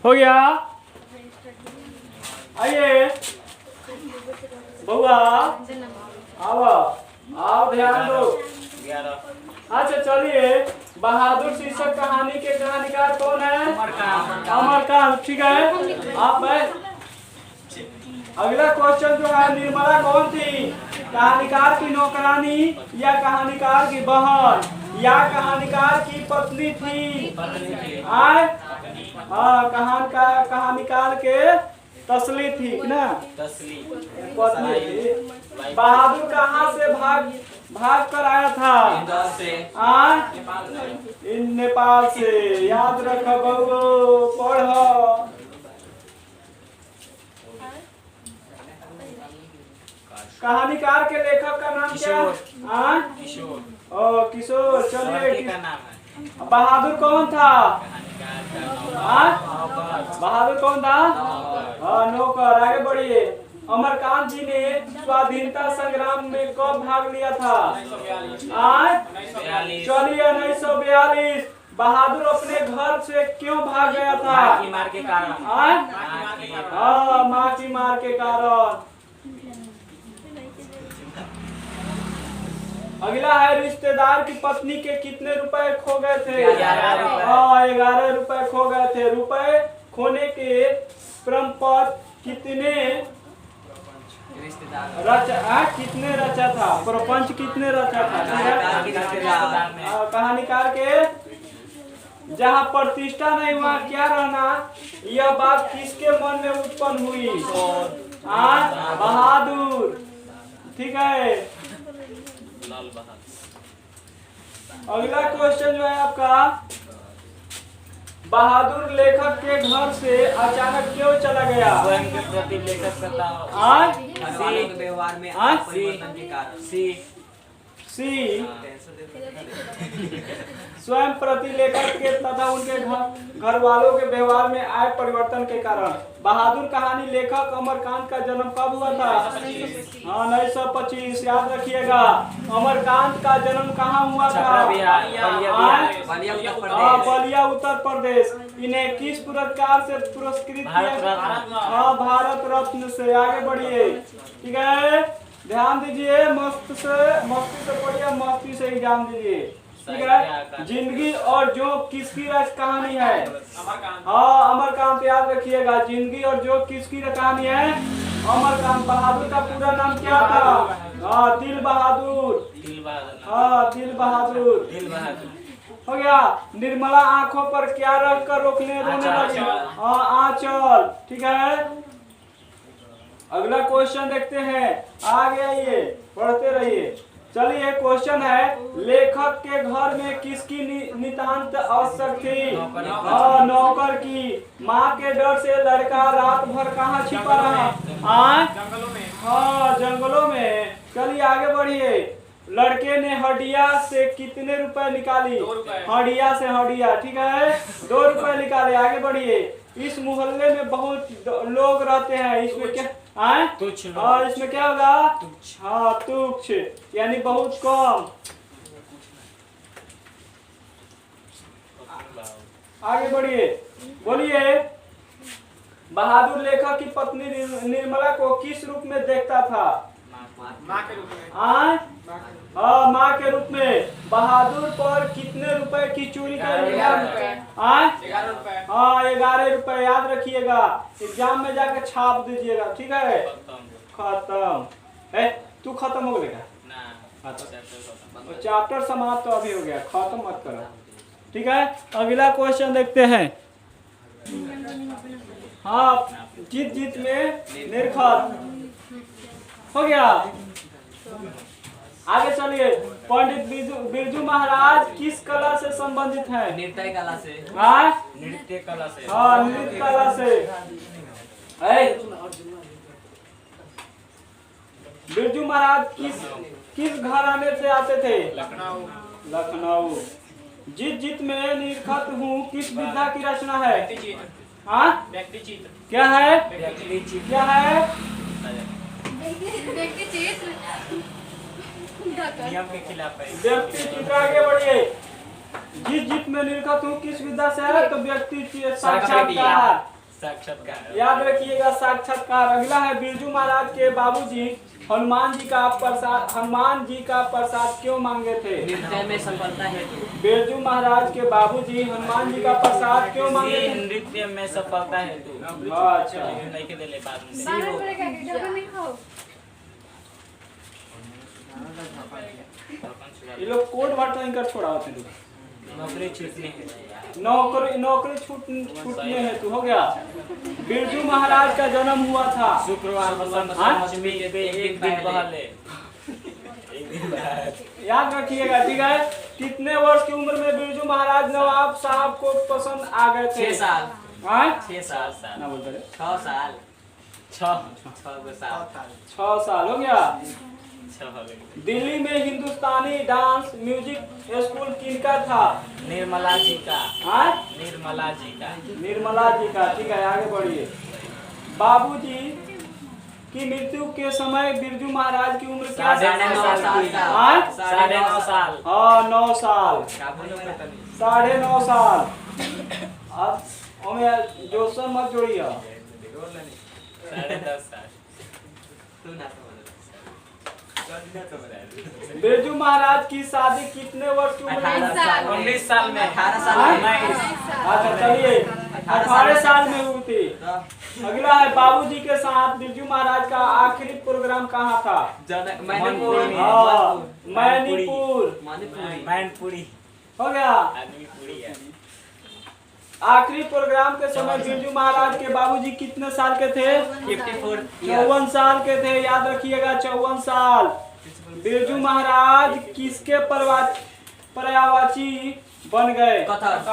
हो गया। आइए बउआ, आओ आओ, ध्यान दो। अच्छा चलिए, बहादुर शीर्षक कहानी के कहानीकार कौन है? अमरकांत। ठीक है, आप अगला क्वेश्चन जो है, निर्मला कौन थी? कहानीकार की नौकरानी या कहानीकार की बहन या कहानीकार की पत्नी थी? हाँ, कहानीकार के तसली थी ना, पत्नी थी। बहादुर कहाँ से भाग कर आया था? नेपाल से। याद रख बउओ, पढ़। कहानीकार के लेखक का नाम क्या? किशोर। किशोर। चलिए, बहादुर कौन था? बहादुर कौन था? नौकर। आगे बढ़िए। अमरकांत जी ने स्वाधीनता संग्राम में कब भाग लिया था? चलिए, 1942। बहादुर अपने घर से क्यों भाग गया था? मार के कारण। माँ की मार के कारण। अगला है, रिश्तेदार की पत्नी के कितने रुपए खो गए थे? 11 रुपए खो गए थे। रुपए खोने के प्रपंच कितने रचा था? प्रपंच कितने रचा था? कहानीकार के जहाँ प्रतिष्ठा नहीं वहाँ क्या रहना, यह बात किसके मन में उत्पन्न हुई? बहादुर। ठीक है। अगला क्वेश्चन जो है आपका, बहादुर लेखक के घर से अचानक क्यों चला गया? स्वयं के प्रति लेखक करता व्यवहार में परिवर्तन के कारण। स्वयं प्रति लेखक के तथा उनके घर वालों के व्यवहार में आए परिवर्तन के कारण। बहादुर कहानी लेखक अमरकांत का जन्म कब हुआ था? 1925। याद रखिएगा। अमरकांत का जन्म कहाँ हुआ था? बलिया, उत्तर प्रदेश। इन्हें किस पुरस्कार से पुरस्कृत किया? भारत रत्न से। आगे बढ़िए। ठीक है, ध्यान दीजिए, मस्ती से पढ़िए, मस्ती से एग्जाम दीजिए। ठीक है। जिंदगी और जो किसकी कहानी है? अमरकांत। याद रखिएगा, जिंदगी और जो किसकी कहानी है? अमरकांत। बहादुर का पूरा नाम क्या था? दिल बहादुर। दिल बहादुर। हो गया। निर्मला आंखों पर क्या रख कर रोने लगी? आंचल। ठीक है। अगला क्वेश्चन देखते हैं। आगे आइए, पढ़ते रहिए। चलिए, क्वेश्चन है, लेखक के घर में किसकी नितांत आवश्यक थी? नौकर की। माँ के डर से लड़का रात भर कहाँ छिपा रहा? जंगलों में। जंगलों में। चलिए आगे बढ़िए। लड़के ने हडिया से कितने रुपए निकाली? 2 रुपए। हडिया से हडिया। ठीक है, 2 रुपए निकाले। आगे बढ़िए। इस मोहल्ले में बहुत लोग रहते हैं, इसमें क्या तुच्छ। इसमें क्या होगा? तुच्छ, यानी बहुत कम। आगे बढ़िए, बोलिए। बहादुर लेखक की पत्नी निर्मला को किस रूप में देखता था? माँ के रूप में। माँ के रूप में। बहादुर पर कितने रुपए की चोरी का इल्जाम? 11 रुपए। 11 रुपए। याद रखिएगा, एग्जाम में जाकर छाप दीजिएगा। ठीक है, खत्म है। तू खत्म हो गया? चैप्टर समाप्त तो अभी हो गया, खत्म मत करो। ठीक है, अगला क्वेश्चन देखते हैं। जीत में निरखत। हो गया। आगे चलिए। पंडित बिरजू महाराज किस कला से संबंधित है? नृत्य कला से। नृत्य कला से। नृत्य कला से। बिरजू महाराज किस घराने से आते थे? लखनऊ। जीत में निरखत हूँ किस विधा की रचना है? व्यक्ति चित्र। क्या है? क्या है? नियम के खिलाफ है। व्यक्ति चित्र। आगे बढ़िए। जिस जित में निरखत हूँ किस विधा से है तो व्यक्ति साक्षात्कार। साक्षात्कार याद रखिएगा साक्षात्कार। अगला है बिरजू महाराज के बाबूजी हनुमान जी का प्रसाद क्यों मांगे थे? नृत्य में सफलता हेतु। बिरजू महाराज के बाबूजी हनुमान जी का प्रसाद क्यों मांगे थे? नृत्य में सफलता हेतु। अच्छा नहीं के दिले बाद में ये लोग कोड वाटर इनकर छोड़ा होते हैं। नौकरी छूटने है, नौकरी छूटने हेतु हो गया। बिरजू महाराज का जन्म हुआ था शुक्रवार पंचमी के एक दिन पहले। याद रखिएगा ठीक है। कितने वर्ष की उम्र में बिरजू महाराज नवाब साहब को पसंद आ गए थे? 6 साल। 6 साल ना बोलते 6 साल 6 साल हो गया। दिल्ली में हिंदुस्तानी डांस म्यूजिक स्कूल किनका था? निर्मला जी का। निर्मला जी का ठीक है आगे बढ़िए। बाबूजी की मृत्यु के समय बिरजू महाराज की उम्र क्या? 9.5 साल। 9.5 साल। हाँ 9 साल 9.5 साल। अब हमें जोशन मत जोड़िए। 10.5 साल। बिरजू महाराज की शादी कितने वर्ष की उम्र में? 19 साल में। 18 साल में। अच्छा चलिए 18 साल में हुई थी। अगला है बाबूजी के साथ बिरजू महाराज का आखिरी प्रोग्राम कहाँ था? मैनपुरी हो गया। आखिरी प्रोग्राम के समय बिरजू महाराज के बाबूजी कितने साल के थे? 54 साल के थे। याद रखिएगा 54 साल। बिरजू महाराज किसके पर्यायवाची बन गए? कथक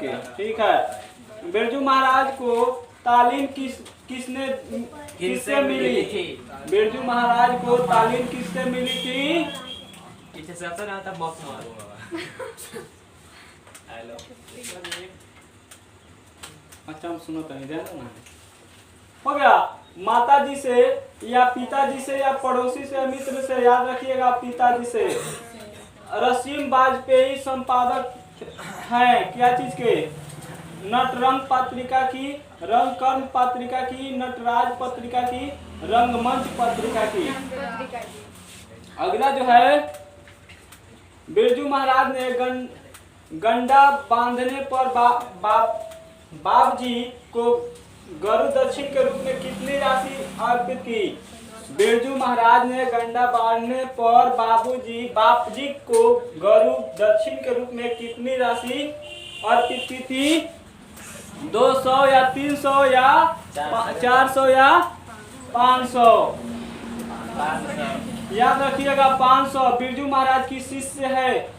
के। ठीक है। बिरजू महाराज को तालीम किससे मिली थी? बिरजू महाराज को तालीम किससे मिली थी? अच्छा हम सुनो तो नहीं ना। हो गया। माताजी से या पिताजी से या पड़ोसी से मित्र से? याद रखिएगा पिताजी से। रसीम वाजपेयी संपादक हैं क्या चीज के? नटरंग पत्रिका की, रंगकर्म पत्रिका की, नटराज पत्रिका की, रंगमंच पत्रिका की। अगला जो है बिरजू महाराज ने गंडा बांधने पर बाबजी को गरु दक्षिण के रूप में कितनी राशि अर्पित की? बिरजू महाराज ने गंडा बांधने पर बापजी को गरु दक्षिण के रूप में कितनी राशि अर्पित की थी? 200 या 300 या 400 या 500? याद रखिएगा 500। बिरजू महाराज की शिष्य है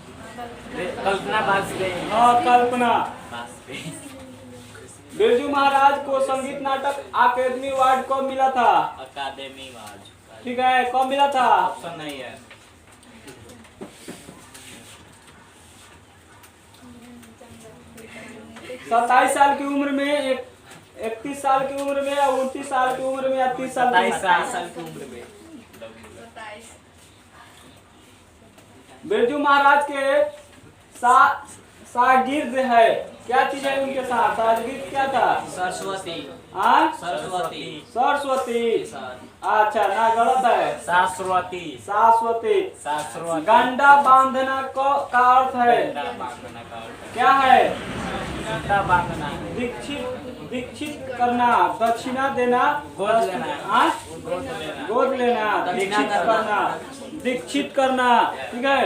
कल्पना वाजपेयी। हाँ कल्पना। बिरजू महाराज को संगीत नाटक अकादमी अवार्ड कब मिला था? अकादमी अवार्ड। ठीक है कब मिला था? ऑप्शन नहीं है। 27 साल की उम्र में, 31 साल की उम्र में, 29 साल की उम्र में या 30 साल की उम्र में। बिरजू महाराज के शागिर्द है क्या चीज है उनके साथ? शागिर्द क्या था? सरस्वती। सरस्वती। अच्छा ना गलत है। शाश्वती। गंडा बांधना का अर्थ है क्या है? दीक्षित करना, दक्षिणा देना, गोद लेना, दीक्षित करना। ठीक है।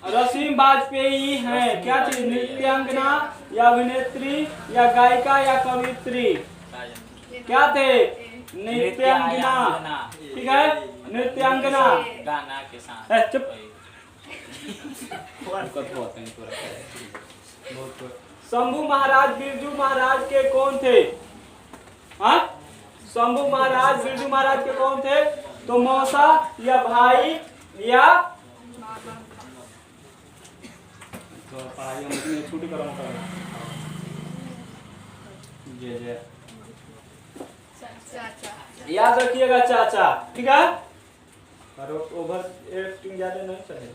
रसीम वाजपेयी हैं क्या चीज? नृत्यांगना या अभिनेत्री या गायिका या कवियत्री? क्या थे? नृत्यांगना। ठीक है नृत्यांगना। गाना के साथ। चुप। शंभू महाराज बिरजू महाराज के कौन थे? हाँ शंभू महाराज बिरजू महाराज के कौन थे? तो मौसा या भाई या छुट्टी करो। याद रखिएगा चाचा। ठीक है। और ओवर एक्टिंग ज्यादा नहीं चले।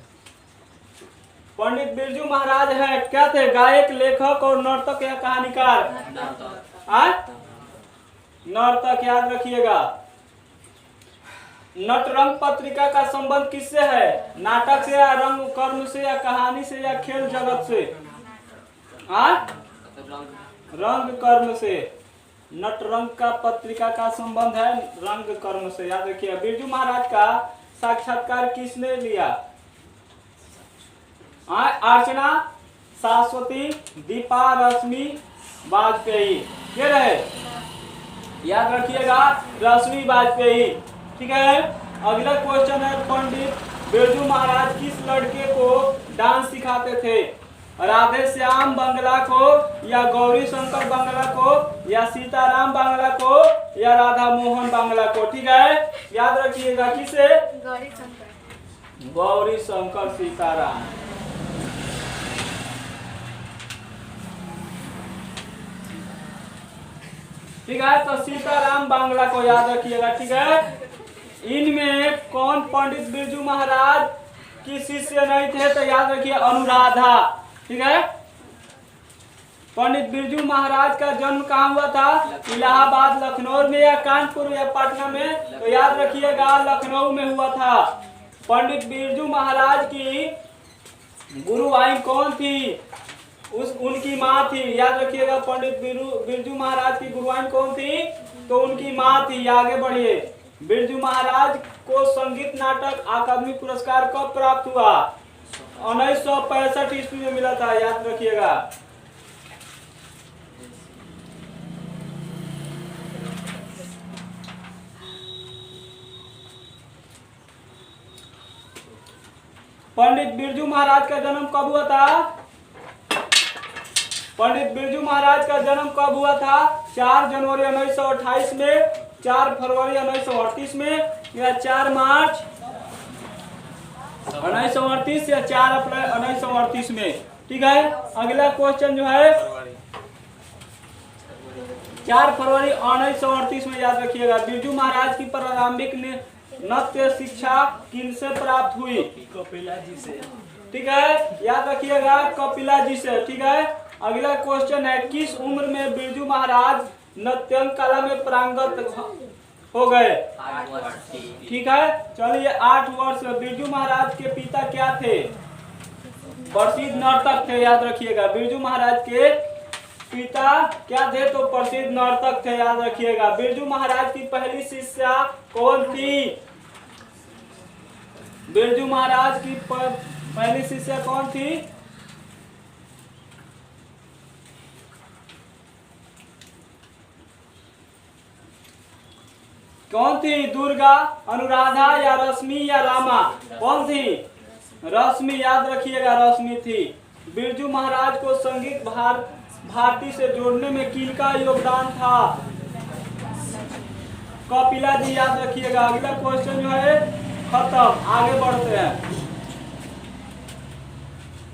पंडित बिरजू महाराज है क्या थे? गायक, लेखक और नर्तक या कहानीकार? नर्तक, याद रखिएगा। नटरंग पत्रिका का संबंध किससे है? नाटक से या रंग कर्म से या कहानी से या खेल जगत से? रंग कर्म से। नटरंग का पत्रिका का संबंध है रंग कर्म से, याद रखिए। बिरजू महाराज का साक्षात्कार किसने लिया? अर्चना, शाश्वती, दीपा, रश्मि, वाजपेयी। ये रहे, याद रखिएगा, रश्मि वाजपेयी। ठीक है। अगला क्वेश्चन है, पंडित बिरजू महाराज किस लड़के को डांस सिखाते थे? राधे श्याम बांग्ला को या गौरी शंकर बांग्ला को या सीताराम बांग्ला को या राधा मोहन बांग्ला को? ठीक है, याद रखिएगा। किसे? गौरी शंकर। गौरी शंकर सीताराम। ठीक है, तो सीताराम बांग्ला को याद रखिएगा। ठीक है। इनमें कौन पंडित बिरजू महाराज की शिष्य नहीं थे? तो याद रखिए अनुराधा। ठीक है। पंडित बिरजू महाराज का जन्म कहाँ हुआ था? इलाहाबाद, लखनऊ में या कानपुर या पटना में? तो याद रखिएगा लखनऊ में हुआ था। पंडित बिरजू महाराज की गुरुवाइन कौन थी? उनकी माँ थी, याद रखिएगा। पंडित बिरजू महाराज की गुरुवाइन कौन थी? तो उनकी माँ थी। आगे बढ़िए। बिरजू महाराज को संगीत नाटक अकादमी पुरस्कार कब प्राप्त हुआ? 1965 ईस्वी में मिला था, याद रखिएगा। पंडित बिरजू महाराज का जन्म कब हुआ था? पंडित बिरजू महाराज का जन्म कब हुआ था? 4 जनवरी 1928 में, 4 फरवरी 1938 में या 4 मार्च 1938 या 4 अप्रैल 1938 में? ठीक है। अगला क्वेश्चन जो है 4 फरवरी 1938 में, याद रखिएगा। बिरजू महाराज की प्रारंभिक नृत्य शिक्षा किनसे प्राप्त हुई? कपिला जी से। ठीक है, याद रखिएगा कपिला जी से। ठीक है। अगला क्वेश्चन है, किस उम्र में बिरजू महाराज नृत्य कला में पारंगत हो गए? 8 वर्ष। ठीक है, चलिए 8 वर्ष। बिरजू महाराज के पिता क्या थे? प्रसिद्ध नर्तक थे, याद रखिएगा। बिरजू महाराज के पिता क्या थे? तो प्रसिद्ध नर्तक थे, याद रखिएगा। बिरजू महाराज की पहली शिष्या कौन थी? बिरजू महाराज की पहली शिष्या कौन थी? कौन थी? दुर्गा, अनुराधा या रश्मि या रामा? कौन थी? रश्मि, याद रखिएगा, रश्मि थी। बिरजू महाराज को संगीत भारती से जोड़ने में किनका योगदान था? कपिला जी, याद रखिएगा। अगला क्वेश्चन जो है खत्म, आगे बढ़ते हैं।